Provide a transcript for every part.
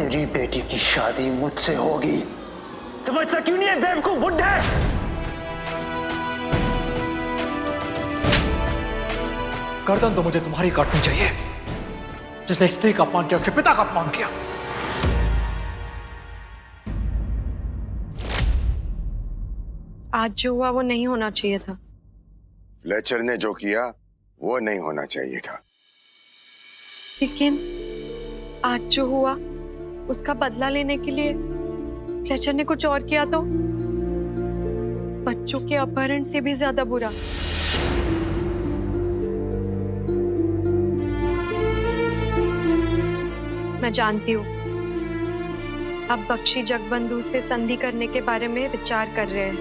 तेरी बेटी की शादी मुझसे होगी। समझता क्यों नहीं है बेवकूफ बुड्ढे? गर्दन तो मुझे तुम्हारी काटनी चाहिए, जिसने स्त्री का अपमान किया, उसके पिता का अपमान किया। आज जो हुआ वो नहीं होना चाहिए था। फ्लेचर ने जो किया वो नहीं होना चाहिए था। लेकिन आज जो हुआ उसका बदला लेने के लिए फ्लेचर ने कुछ और किया तो बच्चों के अपहरण से भी ज्यादा बुरा। मैं जानती हूँ अब बख्शी जगबंधु से संधि करने के बारे में विचार कर रहे हैं,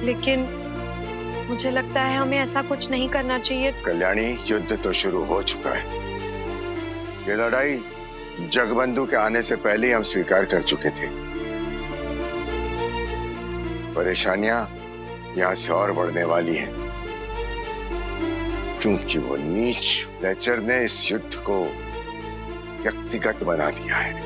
लेकिन मुझे लगता है हमें ऐसा कुछ नहीं करना चाहिए। कल्याणी, युद्ध तो शुरू हो चुका है। ये लड़ाई जगबंधु के आने से पहले हम स्वीकार कर चुके थे। परेशानियां यहां से और बढ़ने वाली हैं, क्योंकि वो नीच फ्लेचर ने इस युद्ध को व्यक्तिगत बना दिया है।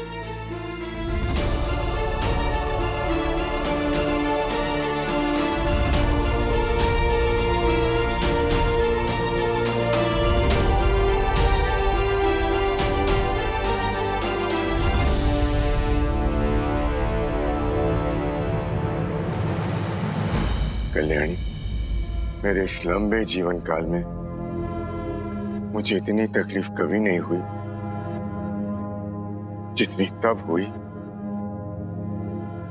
कल्याणी, मेरे इस लंबे जीवन काल में मुझे इतनी तकलीफ कभी नहीं हुई जितनी तब हुई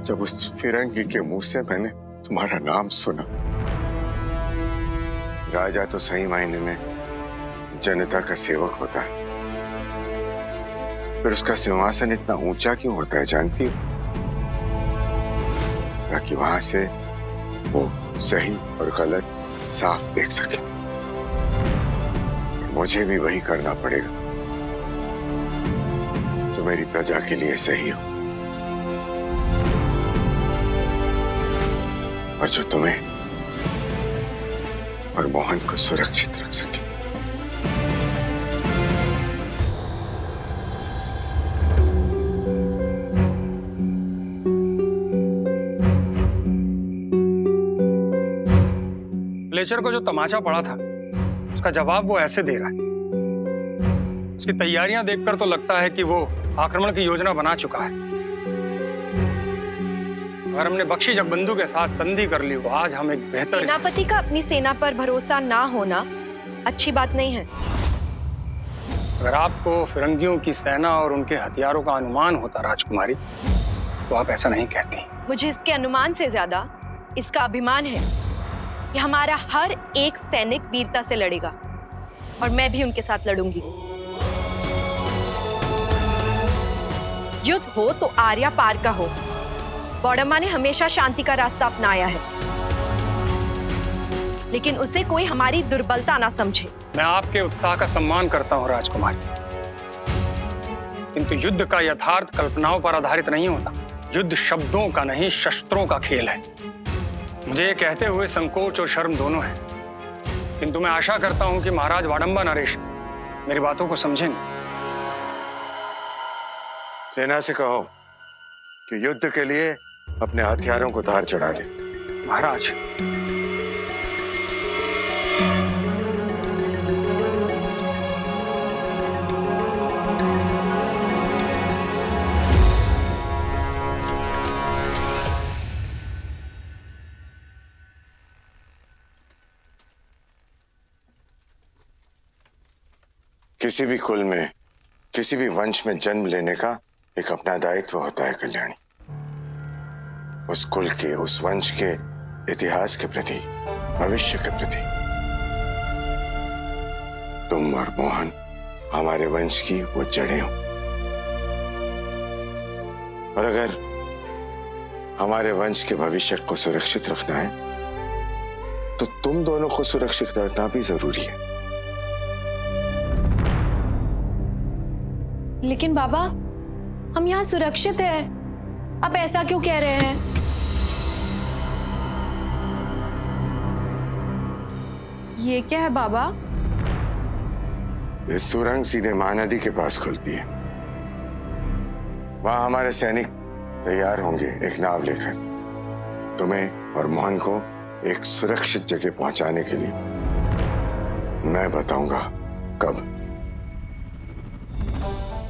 जब उस फिरंगी के मुंह से मैंने तुम्हारा नाम सुना। राजा तो सही मायने में जनता का सेवक होता है, फिर उसका सिंहासन इतना ऊंचा क्यों होता है जानती हो? ताकि वहां से वो सही और गलत साफ देख सके। मुझे भी वही करना पड़ेगा जो मेरी प्रजा के लिए सही हो और जो तुम्हें और मोहन को सुरक्षित रख सके। फ्लेचर को जो तमाचा पड़ा था उसका जवाब वो ऐसे दे रहा है। उसकी तैयारियां देखकर तो लगता है कि वो आक्रमण की योजना बना चुका है। अगर हमने बख्शी जगबंधु के साथ संधि कर ली तो आज हम एक बेहतर। सेनापति का अपनी सेना पर भरोसा ना होना अच्छी बात नहीं है। अगर आपको फिरंगियों की सेना और उनके हथियारों का अनुमान होता राजकुमारी, तो आप ऐसा नहीं कहती। मुझे इसके अनुमान से ज्यादा इसका अभिमान है कि हमारा हर एक सैनिक वीरता से लड़ेगा और मैं भी उनके साथ लड़ूंगी। युद्ध हो तो आर्या पार का हो। बौड़म्मा ने हमेशा शांति का रास्ता अपनाया है, लेकिन उसे कोई हमारी दुर्बलता ना समझे। मैं आपके उत्साह का सम्मान करता हूं राजकुमारी, किंतु युद्ध का यथार्थ कल्पनाओं पर आधारित नहीं होता। युद्ध शब्दों का नहीं, शस्त्रों का खेल है। मुझे ये कहते हुए संकोच और शर्म दोनों है, किंतु मैं आशा करता हूं कि महाराज वाडंबा नरेश मेरी बातों को समझेंगे। सेना से कहो कि युद्ध के लिए अपने हथियारों को धार चढ़ा दे। महाराज, किसी भी कुल में, किसी भी वंश में जन्म लेने का एक अपना दायित्व होता है कल्याणी। उस कुल के, उस वंश के इतिहास के प्रति, भविष्य के प्रति। तुम और मोहन हमारे वंश की वो जड़ें हो, और अगर हमारे वंश के भविष्य को सुरक्षित रखना है तो तुम दोनों को सुरक्षित रखना भी जरूरी है। लेकिन बाबा, हम यहाँ सुरक्षित हैं। आप ऐसा क्यों कह रहे हैं? ये क्या है बाबा? ये सुरंग सीधे महानदी के पास खुलती है। वहां हमारे सैनिक तैयार होंगे एक नाव लेकर तुम्हें और मोहन को एक सुरक्षित जगह पहुंचाने के लिए। मैं बताऊंगा कब।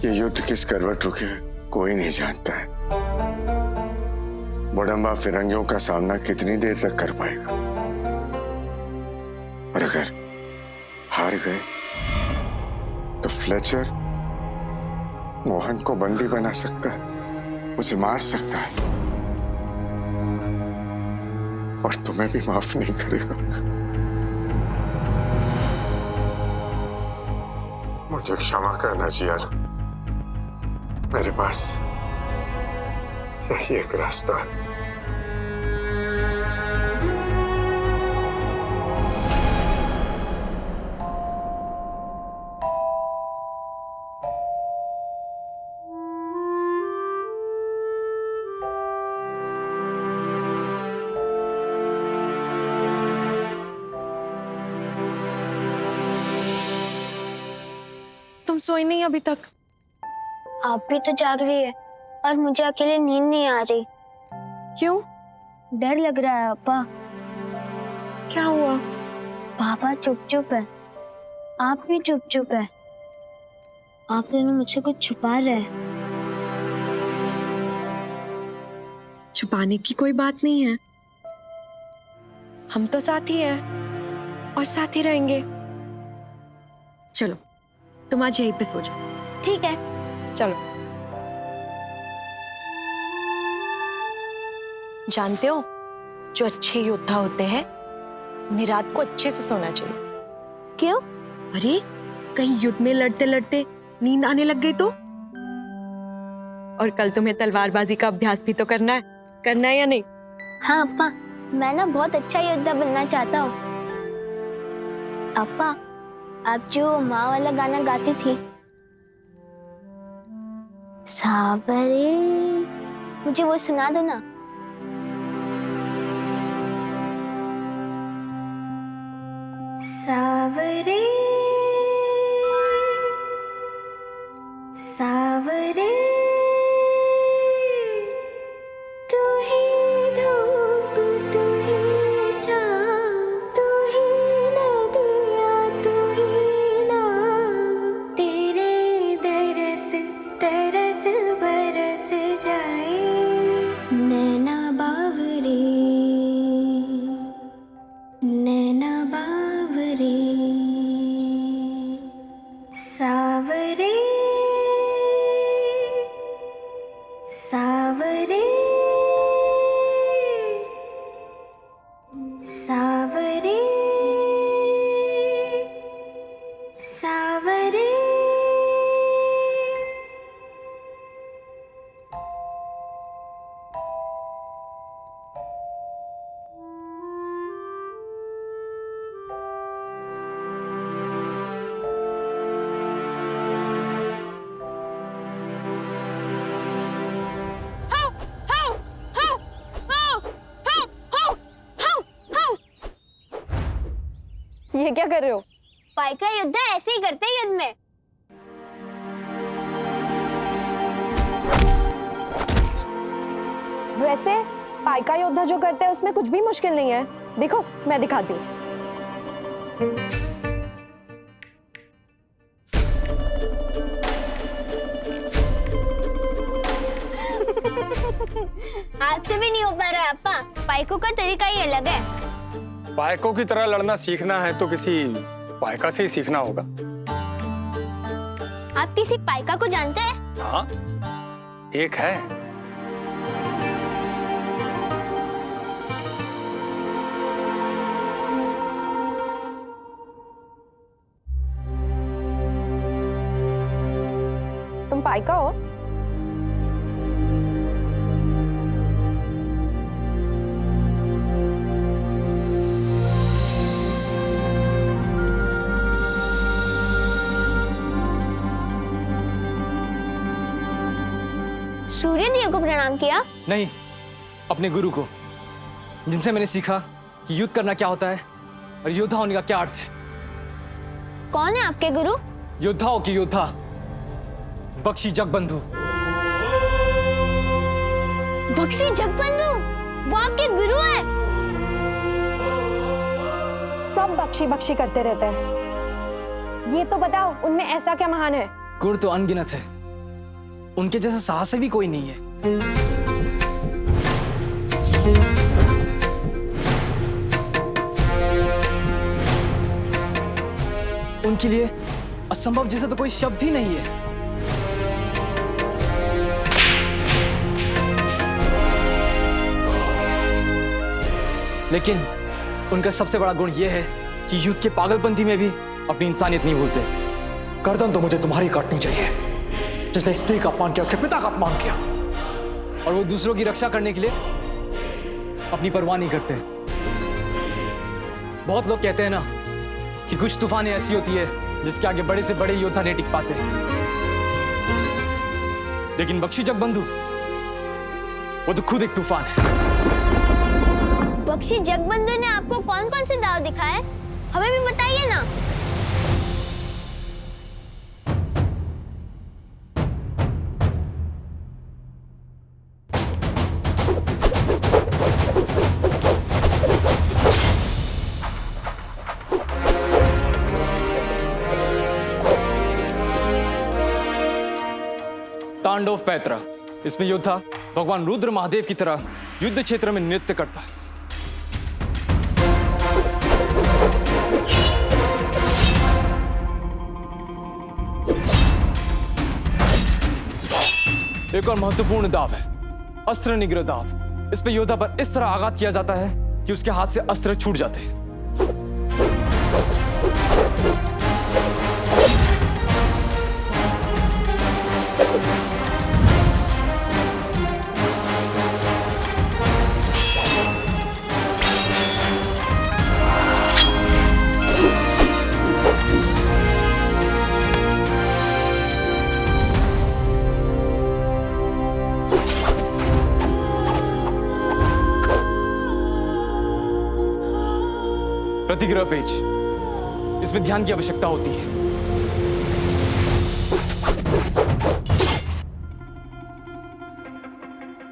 ये युद्ध किस करवट रुके कोई नहीं जानता है। मोडम्बा फिरंगियों का सामना कितनी देर तक कर पाएगा, और अगर हार गए तो फ्लेचर मोहन को बंदी बना सकता है, उसे मार सकता है, और तुम्हें भी माफ नहीं करेगा। मुझे क्षमा करना जियार, मेरे पास यही एक रास्ता है। तुम सोई नहीं अभी तक? आप भी तो जाग रही है और मुझे अकेले नींद नहीं आ रही। क्यों? डर लग रहा है पापा। क्या हुआ? पापा चुप चुप है, आप भी चुप चुप है। आप दोनों मुझसे कुछ छुपा रहे हैं। छुपाने की कोई बात नहीं है, हम तो साथ ही हैं और साथ ही रहेंगे। चलो तुम आज यहीं पे सो जाओ। ठीक है। चलो। जानते हो, जो अच्छे योद्धा होते हैं उन्हें रात को अच्छे से सोना चाहिए। क्यों? अरे कहीं युद्ध में लड़ते लड़ते नींद आने लग गई तो? और कल तुम्हें तलवारबाजी का अभ्यास भी तो करना है या नहीं? हाँ अप्पा, मैं ना बहुत अच्छा योद्धा बनना चाहता हूँ। अप्पा, आप जो माँ वाला गाना गाती थी, सावरे, मुझे वो सुना दो ना। सावरे सावरे तू ही धूप तू ही छाँव तू ही नदिया तू ही नाव तेरे दरस तरस बरस जाए नैना बावरे नैना बावरे सावरे सावरे सावरे सावरे। ये क्या कर रहे हो? पाइका योद्धा ऐसे ही करते हैं युद्ध में। वैसे पाइका योद्धा जो करते हैं उसमें कुछ भी मुश्किल नहीं है। देखो मैं दिखाती हूँ। आपसे भी नहीं हो पा रहा है अप्पा, पाइकों का तरीका ही अलग है। पायकों की तरह लड़ना सीखना है तो किसी पायका से ही सीखना होगा। आप किसी पाइका को जानते हैं? हाँ, एक है। तुम पाइका हो? सूर्य देव को प्रणाम किया? नहीं, अपने गुरु को, जिनसे मैंने सीखा कि युद्ध करना क्या होता है और योद्धा होने का क्या अर्थ है। कौन है आपके गुरु? योद्धाओं की योद्धा, बख्शी जगबंधु। बख्शी जगबंधु, वो आपके गुरु है। सब बख्शी बख्शी करते रहते हैं। ये तो बताओ, उनमें ऐसा क्या महान है? गुण तो अनगिनत है, उनके जैसा साहसी भी कोई नहीं है। उनके लिए असंभव जैसा तो कोई शब्द ही नहीं है। लेकिन उनका सबसे बड़ा गुण यह है कि युद्ध के पागलपंथी में भी अपनी इंसानियत नहीं भूलते। गर्दन तो मुझे तुम्हारी काटनी चाहिए, जिसने स्त्री का अपमान किया, उसके पिता का अपमान किया। और वो दूसरों की रक्षा करने के लिए अपनी परवाह नहीं करते। बहुत लोग कहते हैं ना कि कुछ तूफानें ऐसी होती है जिसके आगे बड़े से बड़े योद्धा नहीं टिक पाते, लेकिन बख्शी जगबंधु वो तो खुद एक तूफान है। बख्शी जगबंधु ने आपको कौन कौन से दाव दिखाए, हमें भी बताइए ना। तांडव पैतरा, इसमें योद्धा भगवान रुद्र महादेव की तरह युद्ध क्षेत्र में नृत्य करता है। एक और महत्वपूर्ण दाव है अस्त्र निग्रह दाव। इस पे योद्धा पर इस तरह आघात किया जाता है कि उसके हाथ से अस्त्र छूट जाते हैं। प्रतिग्रह पेच, इसमें ध्यान की आवश्यकता होती है।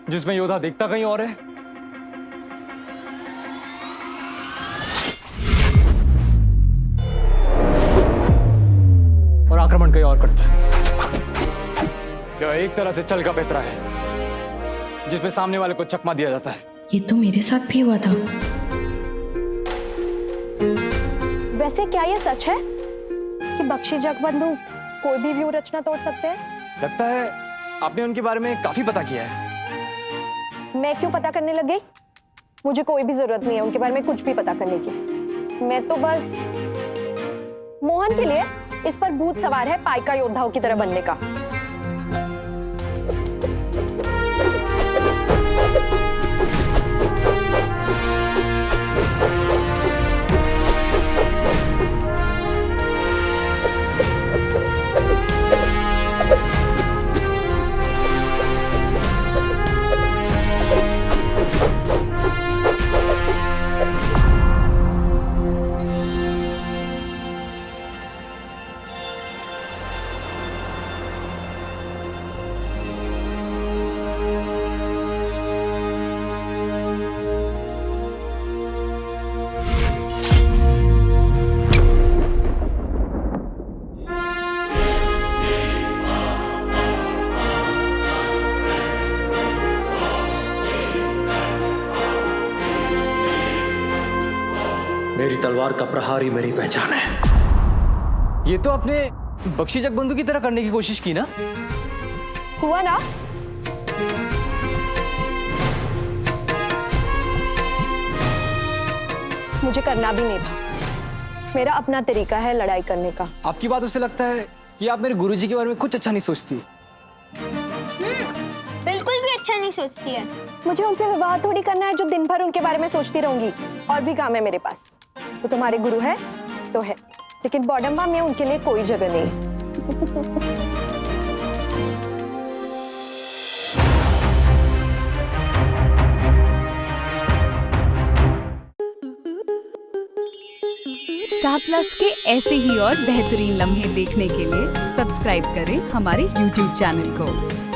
जिसमें योद्धा देखता कहीं और है और आक्रमण कहीं और करता है। यह एक तरह से छल का पैतरा है जिसमें सामने वाले को चकमा दिया जाता है। ये तो मेरे साथ भी हुआ था। वैसे क्या ये सच है कि बख्शी जगबंधु कोई भी व्यूह रचना तोड़ सकते हैं? लगता है आपने उनके बारे में काफी पता किया है। मैं क्यों पता करने लग गई? मुझे कोई भी जरूरत नहीं है उनके बारे में कुछ भी पता करने की। मैं तो बस मोहन के लिए इस पर भूत सवार है पाइका योद्धाओं की तरह बनने का। मेरी तलवार का प्रहार ही मेरी पहचान है। ये तो आपने बख्शी जगबंधु की तरह करने की कोशिश की ना? हुआ ना? मुझे करना भी नहीं था। मेरा अपना तरीका है लड़ाई करने का। आपकी बातों से लगता है कि आप मेरे गुरुजी के बारे में कुछ अच्छा नहीं सोचती। बिल्कुल भी अच्छा नहीं सोचती है। मुझे उनसे विवाह थोड़ी करना है जो दिन भर उनके बारे में सोचती रहूंगी। और भी काम है मेरे पास। वो तुम्हारे गुरु है तो है, लेकिन बॉडम्बा में उनके लिए कोई जगह नहीं। स्टार प्लस के ऐसे ही और बेहतरीन लम्हे देखने के लिए सब्सक्राइब करें हमारे YouTube चैनल को।